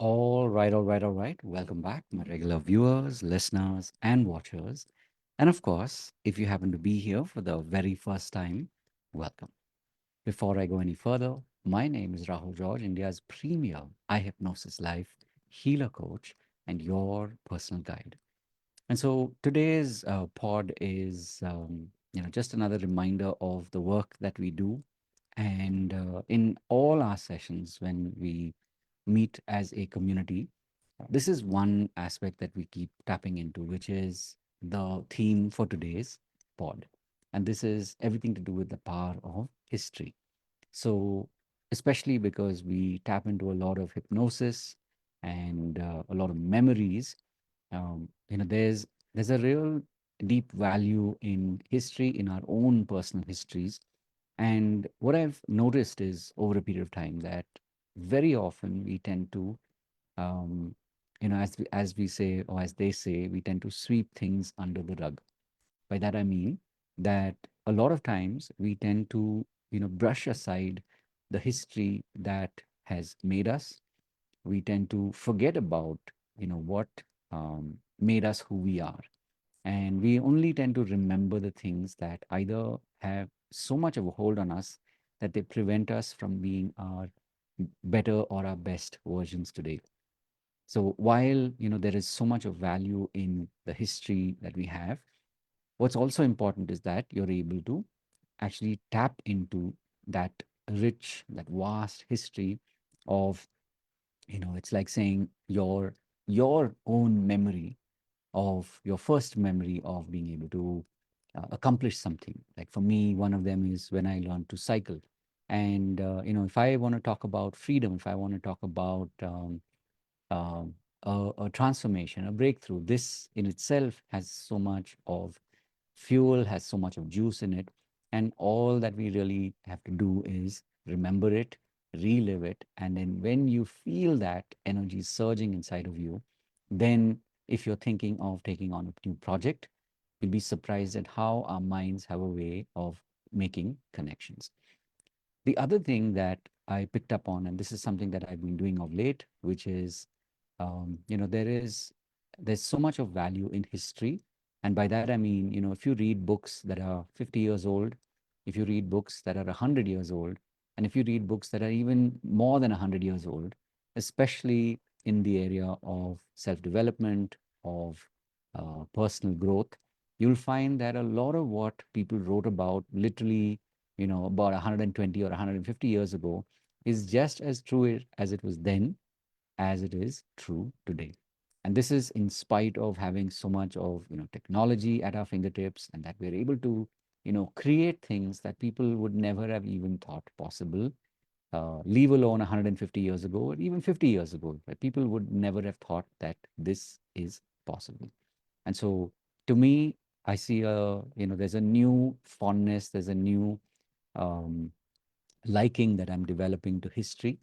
All right, all right, all right. Welcome back, my regular viewers, listeners, and watchers. And of course, if you happen to be here for the very first time, welcome. Before I go any further, my name is Rahul George, India's premier eye hypnosis life healer coach and your personal guide. And so today's pod is, just another reminder of the work that we do. And in all our sessions, when we meet as a community, this is one aspect that we keep tapping into, which is the theme for today's pod. And this is everything to do with the power of history. So, especially because we tap into a lot of hypnosis and a lot of memories, there's a real deep value in history, in our own personal histories. And what I've noticed is over a period of time that very often we tend to as we say, or as they say, we tend to sweep things under the rug. By that I mean that a lot of times we tend to, brush aside the history that has made us. We tend to forget about, what made us who we are. And we only tend to remember the things that either have so much of a hold on us that they prevent us from being our better or our best versions today. So while there is so much of value in the history that we have, what's also important is that you're able to actually tap into that rich, that vast history of, it's like saying your own memory of your first memory of being able to accomplish something. Like for me, one of them is when I learned to cycle. And if I want to talk about freedom, if I want to talk about um, a transformation, a breakthrough. This in itself has so much of fuel, has so much of juice in it. And all that we really have to do is remember it, relive it. And then when you feel that energy surging inside of you, then if you're thinking of taking on a new project, you'll be surprised at how our minds have a way of making connections. The other thing that I picked up on, and this is something that I've been doing of late, which is, there's so much of value in history, and by that I mean, if you read books that are 50 years old, if you read books that are 100 years old, and if you read books that are even more than 100 years old, especially in the area of self-development, of personal growth, you'll find that a lot of what people wrote about literally about 120 or 150 years ago is just as true as it was then as it is true today. And this is in spite of having so much of technology at our fingertips, and that we're able to create things that people would never have even thought possible, leave alone 150 years ago or even 50 years ago. Right? People would never have thought that this is possible. And so to me, I see there's a new fondness, there's a new um, liking that I'm developing to history.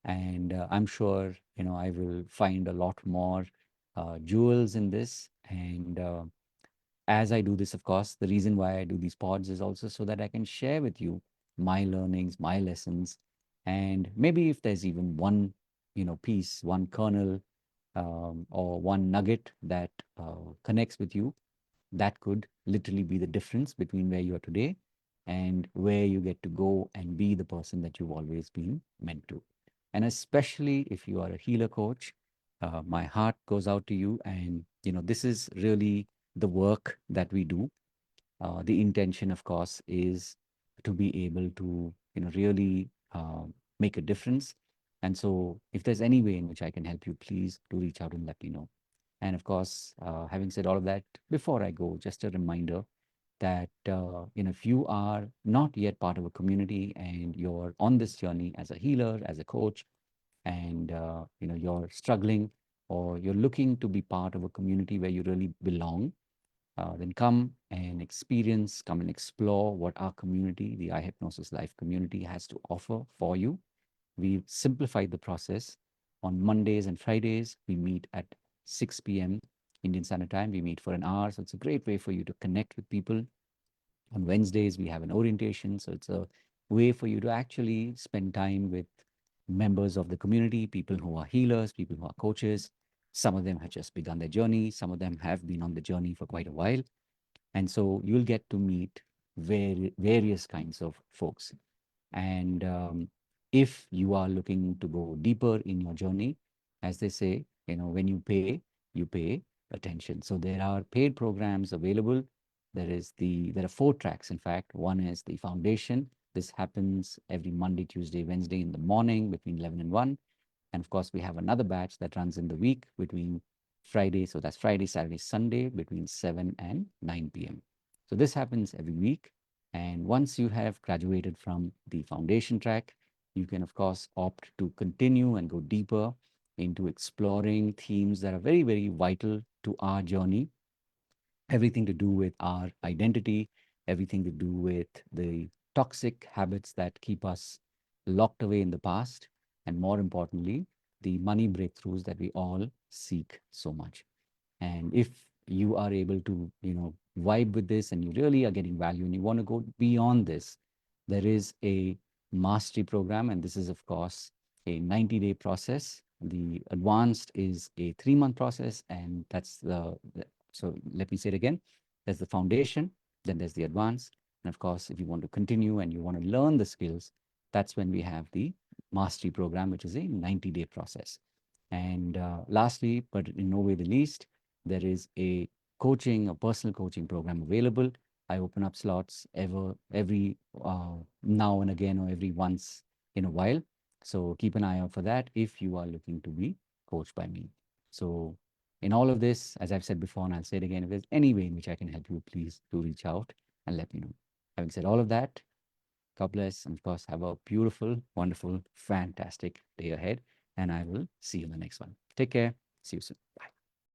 And I'm sure, I will find a lot more jewels in this. And as I do this, of course, the reason why I do these pods is also so that I can share with you my learnings, my lessons. And maybe if there's even one, piece, one kernel, or one nugget that connects with you, that could literally be the difference between where you are today and where you get to go and be the person that you've always been meant to. And especially if you are a healer coach, my heart goes out to you. And, this is really the work that we do. The intention, of course, is to be able to, really make a difference. And so, if there's any way in which I can help you, please do reach out and let me know. And of course, having said all of that, before I go, just a reminder that if you are not yet part of a community and you're on this journey as a healer, as a coach, and you're struggling or you're looking to be part of a community where you really belong, then come and experience, come and explore what our community, the iHypnosis Life community, has to offer for you. We've simplified the process. On Mondays and Fridays, we meet at 6 p.m. Indian Standard Time. We meet for an hour. So it's a great way for you to connect with people. On Wednesdays, we have an orientation. So it's a way for you to actually spend time with members of the community, people who are healers, people who are coaches. Some of them have just begun their journey. Some of them have been on the journey for quite a while. And so you'll get to meet various kinds of folks. And if you are looking to go deeper in your journey, as they say, when you pay attention. So there are paid programs available. There are 4 tracks, in fact. One is the foundation. This happens every Monday, Tuesday, Wednesday in the morning between 11 and 1. And of course, we have another batch that runs in the week between Friday. So that's Friday, Saturday, Sunday between 7 and 9 p.m. So this happens every week. And once you have graduated from the foundation track, you can, of course, opt to continue and go deeper into exploring themes that are very, very vital to our journey, everything to do with our identity, everything to do with the toxic habits that keep us locked away in the past, and more importantly, the money breakthroughs that we all seek so much. And if you are able to, vibe with this and you really are getting value and you want to go beyond this, there is a mastery program. And this is, of course, a 90-day process. The advanced is a 3-month process. And so let me say it again. There's the foundation, then there's the advanced. And of course, if you want to continue and you want to learn the skills, that's when we have the mastery program, which is a 90-day process. And lastly, but in no way the least, there is a personal coaching program available. I open up slots every now and again, or every once in a while. So keep an eye out for that if you are looking to be coached by me. So in all of this, as I've said before, and I'll say it again, if there's any way in which I can help you, please do reach out and let me know. Having said all of that, God bless, and of course, have a beautiful, wonderful, fantastic day ahead. And I will see you in the next one. Take care. See you soon. Bye.